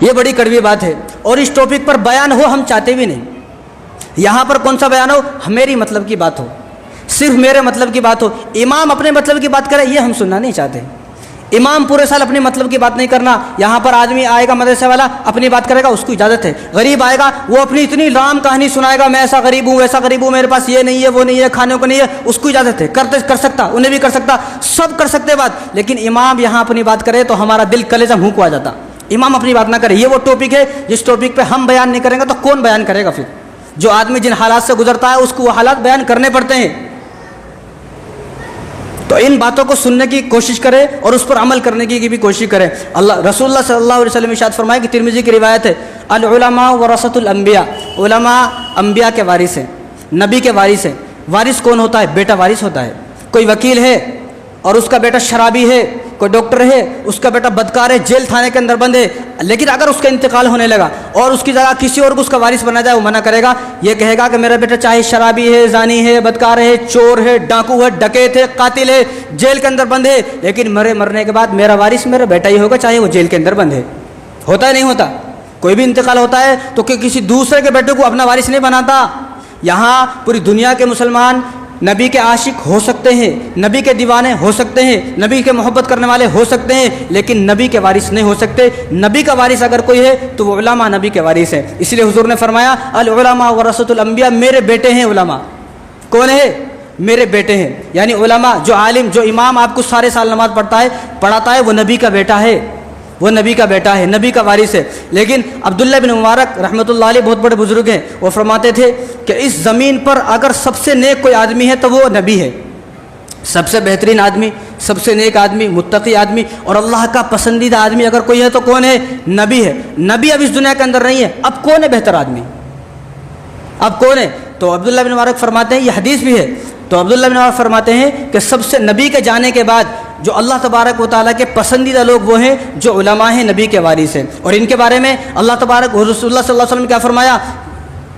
یہ بڑی کڑوی بات ہے اور اس ٹاپک پر بیان ہو ہم چاہتے بھی نہیں. یہاں پر کون سا بیان ہو؟ میری مطلب کی بات ہو, صرف میرے مطلب کی بات ہو. امام اپنے مطلب کی بات کرے یہ ہم سننا نہیں چاہتے. امام پورے سال اپنے مطلب کی بات نہیں کرنا. یہاں پر آدمی آئے گا مدرسے والا اپنی بات کرے گا, اس کو اجازت ہے. غریب آئے گا وہ اپنی اتنی رام کہانی سنائے گا, میں ایسا غریب ہوں ویسا غریب ہوں, میرے پاس یہ نہیں ہے وہ نہیں ہے, کھانے کو نہیں ہے, اس کو اجازت ہے. کر سکتا, انہیں بھی کر سکتا, سب کر سکتے بات. لیکن امام یہاں اپنی بات کرے تو ہمارا دل کلیجہ منہ کو آ جاتا. امام اپنی بات نہ کرے. یہ وہ ٹاپک ہے جس ٹاپک پہ ہم بیان نہیں کریں گے تو کون بیان کرے گا؟ پھر جو آدمی جن حالات سے گزرتا ہے اس کو وہ حالات بیان کرنے پڑتے ہیں. تو ان باتوں کو سننے کی کوشش کرے اور اس پر عمل کرنے کی بھی کوشش کرے. رسول اللہ صلی اللہ علیہ وسلم ارشاد فرمائے کہ ترمذی کی روایت ہے, العلماء ورثۃ الانبیاء, علماء انبیاء کے وارث ہیں, نبی کے وارث ہیں. وارث کون ہوتا ہے؟ بیٹا وارث ہوتا ہے. کوئی وکیل ہے اور اس کا بیٹا شرابی ہے, کوئی ڈاکٹر ہے اس کا بیٹا بدکار ہے, جیل تھانے کے اندر بند ہے, لیکن اگر اس کا انتقال ہونے لگا اور اس کی جگہ کسی اور کو اس کا وارث بنا جائے, وہ منع کرے گا. یہ کہے گا کہ میرا بیٹا چاہے شرابی ہے, زانی ہے, بدکار ہے, چور ہے, ڈاکو ہے, ڈکیت ہے, قاتل ہے, جیل کے اندر بند ہے, لیکن مرنے کے بعد میرا وارث میرا بیٹا ہی ہوگا, چاہے وہ جیل کے اندر بند ہے. ہوتا ہے نہیں ہوتا؟ کوئی بھی انتقال ہوتا ہے تو کسی دوسرے کے بیٹے کو اپنا وارث نہیں بناتا. یہاں پوری دنیا کے مسلمان نبی کے عاشق ہو سکتے ہیں, نبی کے دیوانے ہو سکتے ہیں, نبی کے محبت کرنے والے ہو سکتے ہیں, لیکن نبی کے وارث نہیں ہو سکتے. نبی کا وارث اگر کوئی ہے تو وہ علماء نبی کے وارث ہے. اس لیے حضور نے فرمایا العلماء ورثۃ الانبیاء, میرے بیٹے ہیں علماء. کون ہے؟ میرے بیٹے ہیں. یعنی علماء, جو عالم, جو امام آپ کو سارے سال نماز پڑھاتا ہے وہ نبی کا بیٹا ہے, وہ نبی کا بیٹا ہے, نبی کا وارث ہے. لیکن عبداللہ بن مبارک رحمۃ اللہ علیہ بہت بڑے بزرگ ہیں, وہ فرماتے تھے کہ اس زمین پر اگر سب سے نیک کوئی آدمی ہے تو وہ نبی ہے. سب سے بہترین آدمی, سب سے نیک آدمی, متقی آدمی اور اللہ کا پسندیدہ آدمی اگر کوئی ہے تو کون ہے؟ نبی ہے. نبی اب اس دنیا کے اندر نہیں ہے, اب کون ہے بہتر آدمی؟ اب کون ہے؟ تو عبداللہ بن مبارک فرماتے ہیں, یہ حدیث بھی ہے, تو عبداللہ بن مبارک فرماتے ہیں کہ سب سے نبی کے جانے کے بعد جو اللہ تبارک و تعالیٰ کے پسندیدہ لوگ وہ ہیں جو علماء ہیں, نبی کے وارث ہیں. اور ان کے بارے میں اللہ تبارک رسول اللہ صلی اللہ علیہ وسلم نے کیا فرمایا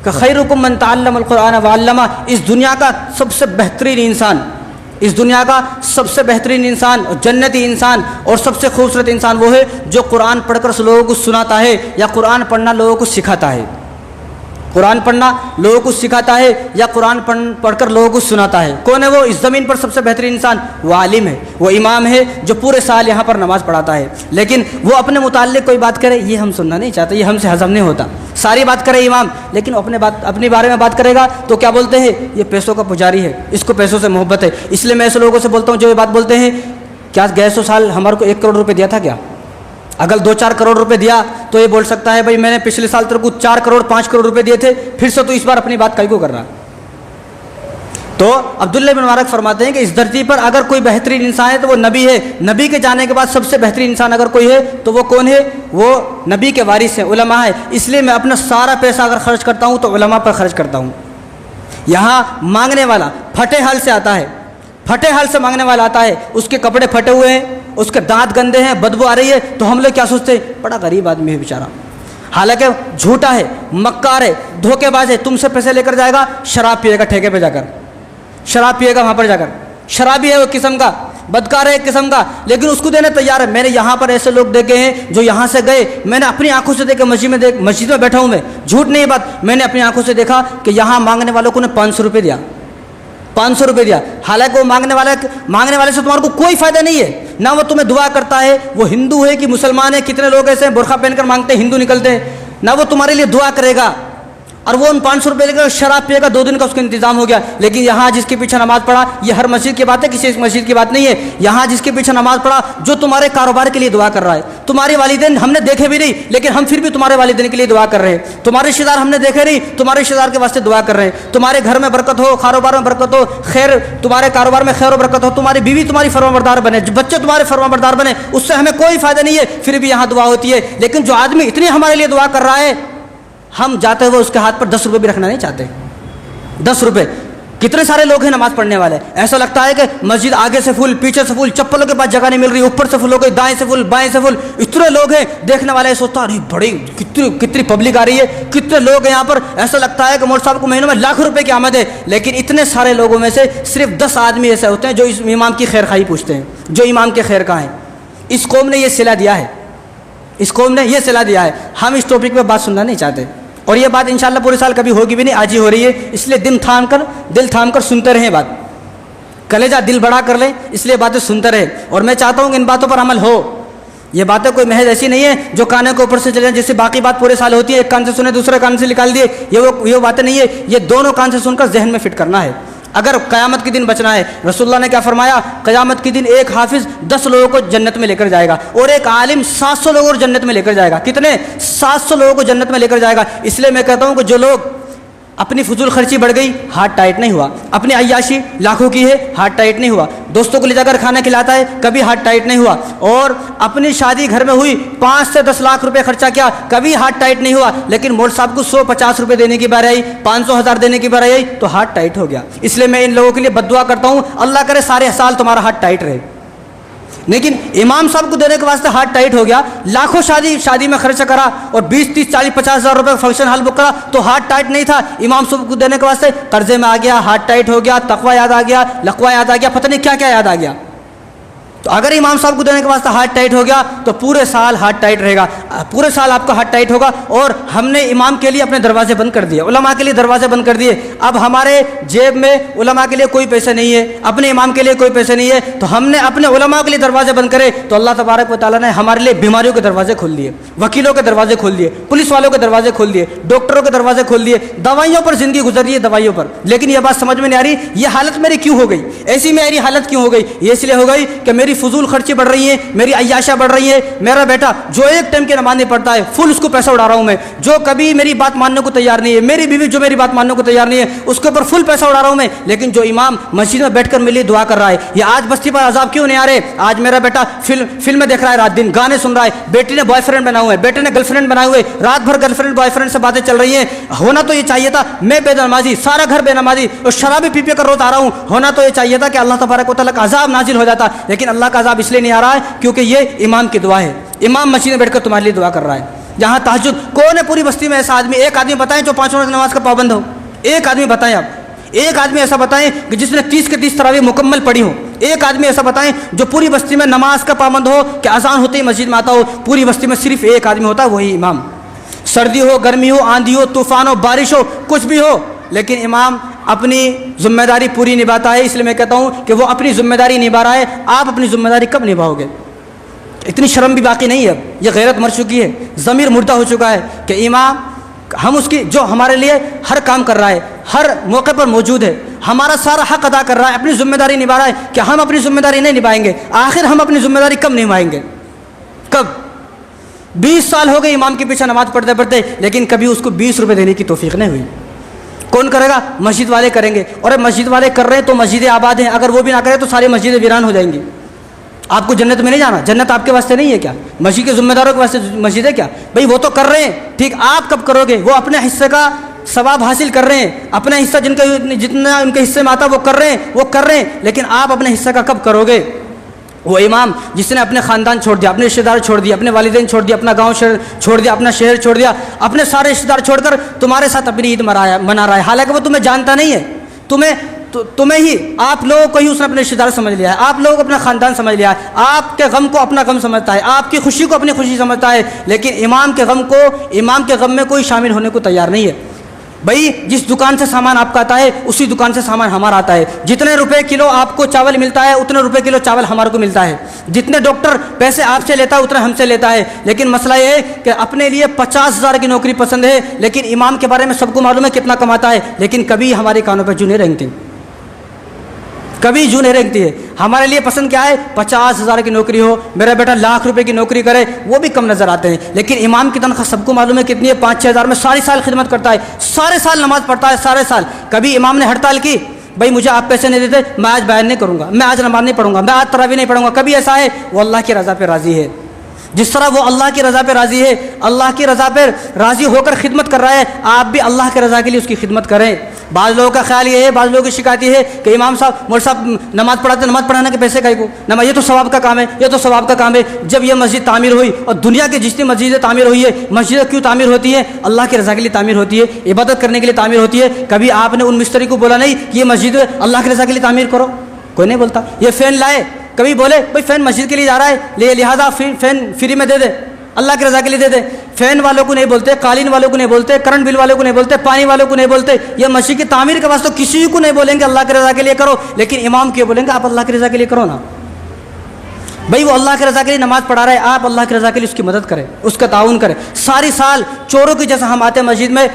کہ خیرکم من تعلم القرآن وعلمہ, اس دنیا کا سب سے بہترین انسان, اس دنیا کا سب سے بہترین انسان, جنتی انسان اور سب سے خوبصورت انسان وہ ہے جو قرآن پڑھ کر لوگوں کو سناتا ہے یا قرآن پڑھنا لوگوں کو سکھاتا ہے. قرآن پڑھنا لوگوں کو سکھاتا ہے یا قرآن پڑھ کر لوگوں کو سناتا ہے. کون ہے وہ اس زمین پر سب سے بہترین انسان؟ وہ عالم ہے, وہ امام ہے جو پورے سال یہاں پر نماز پڑھاتا ہے. لیکن وہ اپنے متعلق کوئی بات کرے یہ ہم سننا نہیں چاہتے, یہ ہم سے ہضم نہیں ہوتا. ساری بات کرے امام, لیکن اپنے بارے میں بات کرے گا تو کیا بولتے ہیں؟ یہ پیسوں کا پجاری ہے, اس کو پیسوں سے محبت ہے. اس لیے میں ایسے لوگوں سے بولتا ہوں جو یہ بات بولتے ہیں, کیا گئے 100 سال ہمارے کو 1 کروڑ روپے دیا تھا کیا؟ اگر 2-4 کروڑ روپے دیا تو یہ بول سکتا ہے بھائی میں نے پچھلے سال تیرے کو 4 کروڑ 5 کروڑ روپے دیے تھے, پھر سے تو اس بار اپنی بات کائی کو کر رہا. تو عبداللہ بن مبارک فرماتے ہیں کہ اس دھرتی پر اگر کوئی بہترین انسان ہے تو وہ نبی ہے. نبی کے جانے کے بعد سب سے بہترین انسان اگر کوئی ہے تو وہ کون ہے؟ وہ نبی کے وارث ہیں, علماء ہیں. اس لیے میں اپنا سارا پیسہ اگر خرچ کرتا ہوں تو علماء پر خرچ کرتا ہوں. یہاں مانگنے والا پھٹے حال سے آتا ہے, پھٹے حال سے مانگنے والا آتا ہے, اس کے کپڑے پھٹے ہوئے ہیں, اس کے دانت گندے ہیں, بدبو آ رہی ہے, تو ہم لوگ کیا سوچتے ہیں؟ بڑا غریب آدمی ہے بیچارہ. حالانکہ جھوٹا ہے, مکار ہے, دھوکے باز ہے. تم سے پیسے لے کر جائے گا, شراب پیے گا ٹھیکے پہ جا کر, شراب پیے گا وہاں پر جا کر. شرابی ہے وہ قسم کا, بدکار ہے ایک قسم کا, لیکن اس کو دینے تیار ہے. میں نے یہاں پر ایسے لوگ دیکھے ہیں جو یہاں سے گئے, میں نے اپنی آنکھوں سے دیکھا, مسجد میں بیٹھا ہوں میں, جھوٹ نہیں بات, میں نے اپنی آنکھوں سے دیکھا کہ یہاں مانگنے والوں کو نے 500 روپے دیا, 500 روپے دیا. حالانکہ وہ مانگنے والے سے تمہارے کو کوئی فائدہ نہیں ہے, نہ وہ تمہیں دعا کرتا ہے, وہ ہندو ہے کہ مسلمان ہے. کتنے لوگ ایسے ہیں برقع پہن کر مانگتے ہیں, ہندو نکلتے ہیں, نہ وہ تمہارے لیے دعا کرے گا, اور وہ ان 500 روپے لے کر شراب پیے گا, 2 دن کا اس کا انتظام ہو گیا. لیکن یہاں جس کے پیچھے نماز پڑھا, یہ ہر مسجد کی بات ہے, کسی ایک مسجد کی بات نہیں ہے. یہاں جس کے پیچھے نماز پڑھا جو تمہارے کاروبار کے لیے دعا کر رہا ہے. تمہارے والدین ہم نے دیکھے بھی نہیں, لیکن ہم پھر بھی تمہارے والدین کے لیے دعا کر رہے ہیں. تمہارے رشتہ دار ہم نے دیکھے نہیں, تمہارے رشتہ دار کے واسطے دعا کر رہے ہیں. تمہارے گھر میں برکت ہو, کاروبار میں برکت ہو, خیر تمہارے کاروبار میں خیر و برکت ہو, تمہاری بیوی تمہاری فرمانبردار بنے, بچے تمہارے فرمانبردار بنے, اس سے ہمیں کوئی فائدہ نہیں ہے, پھر بھی یہاں دعا ہوتی ہے. لیکن جو آدمی اتنی ہمارے لیے دعا کر رہا ہے, ہم جاتے ہوئے اس کے ہاتھ پر 10 روپے بھی رکھنا نہیں چاہتے. 10 روپے. کتنے سارے لوگ ہیں نماز پڑھنے والے, ایسا لگتا ہے کہ مسجد آگے سے فل, پیچھے سے فل, چپلوں کے پاس جگہ نہیں مل رہی, اوپر سے فل ہو گئی, دائیں سے فل, بائیں سے فل, اتنے لوگ ہیں. دیکھنے والے سوچتا ہے بڑی کتنی پبلک آ رہی ہے, کتنے لوگ ہیں یہاں پر. ایسا لگتا ہے کہ مولوی صاحب کو مہینوں میں لاکھ روپے کی آمد ہے. لیکن اتنے سارے لوگوں میں سے صرف 10 آدمی ایسے ہوتے ہیں جو اس امام کی خیر خواہی پوچھتے ہیں, جو امام کے خیر کا ہیں. اس قوم نے یہ صلہ دیا ہے, اس قوم نے یہ صلاح دیا ہے. ہم اس ٹاپک پہ بات سننا نہیں چاہتے, اور یہ بات انشاءاللہ پورے سال کبھی ہوگی بھی نہیں, آج ہی ہو رہی ہے. اس لیے دل تھام کر سنتے رہیں بات, کلیجہ دل بڑا کر لیں, اس لیے باتیں سنتے رہیں. اور میں چاہتا ہوں کہ ان باتوں پر عمل ہو. یہ باتیں کوئی محض ایسی نہیں ہے جو کانے کے اوپر سے چلے جائیں, جس سے باقی بات پورے سال ہوتی ہے, ایک کان سے سنے دوسرے کان سے نکال دیے, یہ باتیں نہیں ہے. یہ دونوں کان سے سن کر ذہن میں فٹ کرنا ہے. اگر قیامت کے دن بچنا ہے, رسول اللہ نے کیا فرمایا, قیامت کے دن ایک حافظ 10 لوگوں کو جنت میں لے کر جائے گا, اور ایک عالم 700 لوگوں کو جنت میں لے کر جائے گا. کتنے؟ 700 لوگوں کو جنت میں لے کر جائے گا. اس لیے میں کہتا ہوں کہ جو لوگ اپنی فضول خرچی بڑھ گئی, ہاتھ ٹائٹ نہیں ہوا. اپنی عیاشی لاکھوں کی ہے, ہاتھ ٹائٹ نہیں ہوا. دوستوں کو لے جا کر کھانا کھلاتا ہے, کبھی ہاتھ ٹائٹ نہیں ہوا. اور اپنی شادی گھر میں ہوئی, 5 سے 10 لاکھ روپے خرچہ کیا, کبھی ہاتھ ٹائٹ نہیں ہوا. لیکن مول صاحب کو 150 روپے دینے کی باری آئی, 500,000 دینے کی باری آئی, تو ہاتھ ٹائٹ ہو گیا. اس لیے میں ان لوگوں کے لیے بد دعا کرتا ہوں, اللہ کرے سارے سال تمہارا ہاتھ ٹائٹ رہے. لیکن امام صاحب کو دینے کے واسطے ہاتھ ٹائٹ ہو گیا, لاکھوں شادی میں خرچ کرا, اور 20, 30, 40, 50,000 روپے فنکشن ہال بک کرا, تو ہاتھ ٹائٹ نہیں تھا. امام صاحب کو دینے کے واسطے قرضے میں آ گیا, ہاتھ ٹائٹ ہو گیا, تقوی یاد آ گیا, لقوہ یاد آ گیا, پتہ نہیں کیا کیا یاد آ گیا. تو اگر امام صاحب کو دینے کے واسطے ہاتھ ٹائٹ ہو گیا تو پورے سال ہاتھ ٹائٹ رہے گا, پورے سال آپ کا ہاتھ ٹائٹ ہوگا. اور ہم نے امام کے لیے اپنے دروازے بند کر دیے, علماء کے لیے دروازے بند کر دیے. اب ہمارے جیب میں علماء کے لیے کوئی پیسے نہیں ہے, اپنے امام کے لیے کوئی پیسے نہیں ہے, تو ہم نے اپنے علماء کے لیے دروازے بند کرے, تو اللہ تبارک و تعالیٰ نے ہمارے لیے بیماریوں کے دروازے کھول دیے, وکیلوں کے دروازے کھول دیے, پولیس والوں کے دروازے کھول دیے, ڈاکٹروں کے دروازے کھول دیے. دوائیوں پر زندگی گزر رہی ہے, دوائیوں پر. لیکن یہ بات سمجھ میں نہیں آ رہی, یہ حالت میری کیوں ہو گئی, ایسی میری حالت کیوں ہو گئی. یہ اس لیے ہو گئی کہ میری فضول خرچی بڑھ رہی ہیں, میری عیاشہ بڑھ رہی ہے. میرا بیٹا جو ایک ٹائم کی نماز نہیں پڑھتا ہے, فل اس کو پیسہ اڑا رہا ہوں میں. جو کبھی میری بات ماننے کو تیار نہیں ہے, میری بیوی جو میری بات ماننے کو تیار نہیں ہے, اس کے اوپر فل پیسہ اڑا رہا ہوں میں. لیکن جو امام مسجد میں بیٹھ کر میرے لیے دعا کر رہا ہے, یہ آج بستی پر عذاب کیوں نہیں آ رہے. آج میرا بیٹا فلمیں دیکھ رہا ہے, رات دن گانے سن رہا ہے, بیٹی نے بوائے فرینڈ بنا ہوئے, بیٹے نے گرل فرینڈ بنائے ہوئے, رات بھر گرل فرینڈ بوائے فرینڈ سے باتیں چل رہی ہیں. ہونا تو یہ چاہیے تھا میں بے نمازی, سارا گھر بے نمازی, اور شرابی پی پی کر روتا آ رہا ہوں. ہونا تو یہ چاہیے تھا کہ اللہ تبارک و تعالیٰ کا عذاب نازل ہو جاتا. لیکن اللہ کا عذاب اس لیے نہیں آ رہا ہے کیونکہ یہ امام کی دعا ہے. امام مسجد میں بیٹھ کر تمہارے لیے دعا کر رہا ہے. جہاں تہجد, کون ہے پوری بستی میں ایسا آدمی, ایک آدمی بتائیں جو 5 وقت نماز کا پابند ہو. ایک آدمی بتائیں, آپ ایک آدمی ایسا بتائیں کہ جس نے 30 کے 30 تراویح مکمل پڑھی ہو. ایک آدمی ایسا بتائیں جو پوری بستی میں نماز کا پابند ہو, کہ اذان ہوتے ہی مسجد میں آتا ہو. پوری بستی میں صرف ایک آدمی ہوتا ہے, وہی امام. سردی ہو, گرمی ہو, آندھی ہو, طوفان ہو, بارش ہو, کچھ بھی ہو, لیکن امام اپنی ذمہ داری پوری نبھاتا ہے. اس لیے میں کہتا ہوں کہ وہ اپنی ذمہ داری نبھا رہا ہے. آپ اپنی ذمہ داری کب نبھاؤ گے؟ اتنی شرم بھی باقی نہیں ہے. یہ غیرت مر چکی ہے, ضمیر مردہ ہو چکا ہے کہ امام, ہم اس کی, جو ہمارے لیے ہر کام کر رہا ہے, ہر موقع پر موجود ہے, ہمارا سارا حق ادا کر رہا ہے, اپنی ذمہ داری نبھا رہا ہے, کہ ہم اپنی ذمہ داری نہیں نبھائیں گے. آخر ہم اپنی ذمہ داری کب نبھائیں گے؟ کب؟ 20 سال ہو گئے امام کے پیچھے نماز پڑھتے پڑھتے, لیکن کبھی اس کو 20 روپے دینے کی توفیق نہیں ہوئی. کون کرے گا؟ مسجد والے کریں گے. اور مسجد والے کر رہے ہیں تو مسجدیں آباد ہیں, اگر وہ بھی نہ کرے تو ساری مسجدیں ویران ہو جائیں گی. آپ کو جنت میں نہیں جانا, جنت آپ کے واسطے نہیں ہے کیا؟ مسجد کے ذمہ داروں کے واسطے مسجد ہے کیا بھائی؟ وہ تو کر رہے ہیں, ٹھیک, آپ کب کرو گے؟ وہ اپنے حصے کا ثواب حاصل کر رہے ہیں, اپنا حصہ جتنا ان کے حصے میں آتا وہ کر رہے ہیں, لیکن آپ اپنے حصہ کا کب کرو گے؟ وہ امام جس نے اپنے خاندان چھوڑ دیا, اپنے رشتہ دار چھوڑ دیا, اپنے والدین چھوڑ دیا, اپنا گاؤں چھوڑ دیا, اپنا شہر چھوڑ دیا, اپنے سارے رشتہ دار چھوڑ کر تمہارے ساتھ اپنی عید منا رہا ہے, حالانکہ وہ تمہیں جانتا نہیں ہے. تمہیں ہی, آپ لوگوں کو ہی اس نے اپنے رشتہ دار سمجھ لیا ہے, آپ لوگوں کو اپنا خاندان سمجھ لیا ہے, آپ کے غم کو اپنا غم سمجھتا ہے, آپ کی خوشی کو اپنی خوشی سمجھتا ہے. لیکن امام کے غم میں کوئی شامل ہونے کو تیار نہیں ہے. بھائی جس دکان سے سامان آپ کا آتا ہے اسی دکان سے سامان ہمارا آتا ہے. جتنے روپے کلو آپ کو چاول ملتا ہے اتنے روپے کلو چاول ہمارے کو ملتا ہے. جتنے ڈاکٹر پیسے آپ سے لیتا ہے اتنے ہم سے لیتا ہے. لیکن مسئلہ یہ ہے کہ اپنے لیے 50,000 کی نوکری پسند ہے, لیکن امام کے بارے میں سب کو معلوم ہے کتنا کماتا ہے, لیکن کبھی ہمارے کانوں پہ جو نہیں رینگتی, کبھی جو نہیں رینگتی ہے. ہمارے لیے پسند کیا ہے؟ 50,000 کی نوکری ہو, میرا بیٹا لاکھ روپے کی نوکری کرے, وہ بھی کم نظر آتے ہیں. لیکن امام کی تنخواہ سب کو معلوم ہے کتنی ہے, 5-6 ہزار میں ساری سال خدمت کرتا ہے, سارے سال نماز پڑھتا ہے, سارے سال. کبھی امام نے ہڑتال کی, بھائی مجھے آپ پیسے نہیں دیتے, میں آج بیان نہیں کروں گا, میں آج نماز نہیں پڑھوں گا, میں آج تراویح نہیں پڑھوں گا. کبھی ایسا ہے؟ وہ اللہ کی رضا پہ راضی ہے. جس طرح وہ اللہ کی رضا پہ راضی ہے, اللہ کی رضا پہ راضی ہو کر خدمت کر رہا ہے, آپ بھی اللہ کی رضا کے لیے اس کی خدمت کریں. بعض لوگوں کا خیال یہ ہے, بعض لوگوں کی شکایت یہ ہے کہ امام صاحب, مول صاحب نماز پڑھاتے, نماز پڑھانے کے پیسے کائے کو, نماز یہ تو ثواب کا کام ہے, یہ تو ثواب کا کام ہے. جب یہ مسجد تعمیر ہوئی, اور دنیا کی جتنی مسجدیں تعمیر ہوئی ہے, مسجدیں کیوں تعمیر ہوتی ہیں؟ اللہ کی رضا کے لیے تعمیر ہوتی ہے, عبادت کرنے کے لیے تعمیر ہوتی ہے. کبھی آپ نے ان مستری کو بولا نہیں کہ یہ مسجد اللہ کی رضا کے لیے تعمیر کرو؟ کوئی نہیں بولتا. یہ فین لائے, کبھی بولے بھائی فین مسجد کے لیے جا رہا ہے, لہٰذا فین فری میں دے دے, اللہ کی رضا کے لیے دے دیں. فین والوں کو نہیں بولتے, قالین والوں کو نہیں بولتے, کرنٹ بل والوں کو نہیں بولتے, پانی والوں کو نہیں بولتے. یہ مسجد کی تعمیر کے واسطے کسی کو نہیں بولیں گے اللہ کی رضا کے لیے کرو, لیکن امام کیوں بولیں گے آپ اللہ کی رضا کے لیے کرو نا. بھائی وہ اللہ کی رضا کے لیے نماز پڑھا رہے, آپ اللہ کی رضا کے لیے اس کی مدد کریں, اس کا تعاون کریں. ساری سال چوروں کی جیسا ہم آتے ہیں مسجد میں,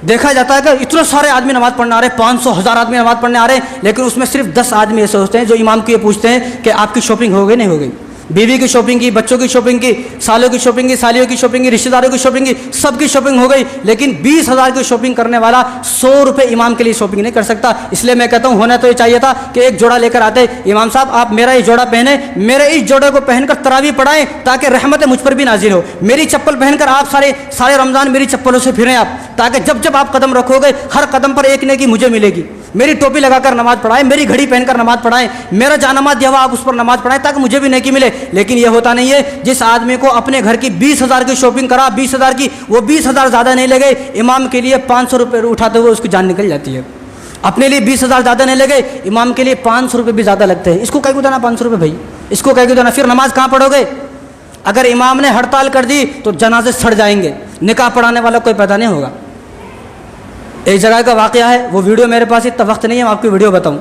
دیکھا جاتا ہے کہ اتنے سارے آدمی نماز پڑھنے آ رہے ہیں, 500 1000 آدمی نماز پڑھنے آ رہے ہیں, لیکن اس میں صرف 10 آدمی ایسے ہوتے ہیں جو امام کو یہ پوچھتے ہیں کہ آپ کی شاپنگ ہو گئی نہیں ہو گئی. بیوی کی شاپنگ کی, بچوں کی شاپنگ کی, سالوں کی شاپنگ کی, سالیوں کی شاپنگ کی, رشتہ داروں کی شاپنگ کی, سب کی شاپنگ ہو گئی, لیکن 20,000 کی شاپنگ کرنے والا 100 روپے امام کے لیے شاپنگ نہیں کر سکتا. اس لیے میں کہتا ہوں ہونا تو یہ چاہیے تھا کہ ایک جوڑا لے کر آتے, امام صاحب آپ میرا یہ جوڑا پہنیں, میرے اس جوڑے کو پہن کر تراویح پڑھائیں تاکہ رحمت مجھ پر بھی نازل ہو. میری چپل پہن کر آپ سارے رمضان میری چپلوں سے پھریں آپ, تاکہ جب جب آپ قدم رکھو گے ہر قدم پر ایک نیکی مجھے ملے گی. میری ٹوپی لگا کر نماز پڑھائیں, میری گھڑی پہن کر نماز پڑھائیں, میرا جانماز دیا ہوا آپ اس پر نماز پڑھائیں تاکہ مجھے بھی نیکی ملے. لیکن یہ ہوتا نہیں ہے. جس آدمی کو اپنے گھر کی 20,000 کی شاپنگ کرا, 20,000 کی, وہ 20,000 زیادہ نہیں لگے, امام کے لیے 500 روپے اٹھاتے ہوئے اس کی جان نکل جاتی ہے. اپنے لیے 20,000 زیادہ نہیں لگے, امام کے لیے 500 روپے بھی زیادہ لگتے ہیں. اس کو کہہ کے دینا 500 روپے, بھائی اس کو کہہ کے دینا. پھر نماز کہاں پڑھو گے؟ اگر امام نے ہڑتال کر دی تو جنازے سڑ جائیں گے, نکاح پڑھانے والا کوئی پیدا نہیں ہوگا. ایک جگہ کا واقعہ ہے, وہ ویڈیو میرے پاس اتنا وقت نہیں ہے, میں آپ کو ویڈیو بتاؤں.